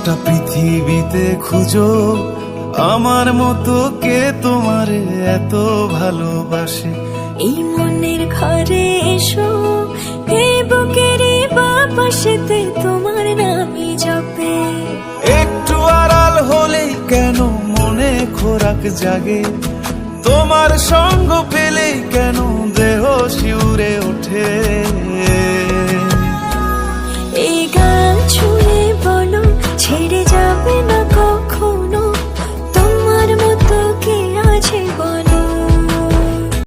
গোটা পৃথিবীতে খুঁজো আমার মতো কে তোমারে এত ভালোবাসে। এই মনের ঘরে এসো, এই বুকেরই বাপাশেতে তোমার নামই জপে। একটু আড়াল হলেই কেন মনে খোরাক জাগে, তোমার সঙ্গ পেলেই কেন দেহ শিউরে ওঠে।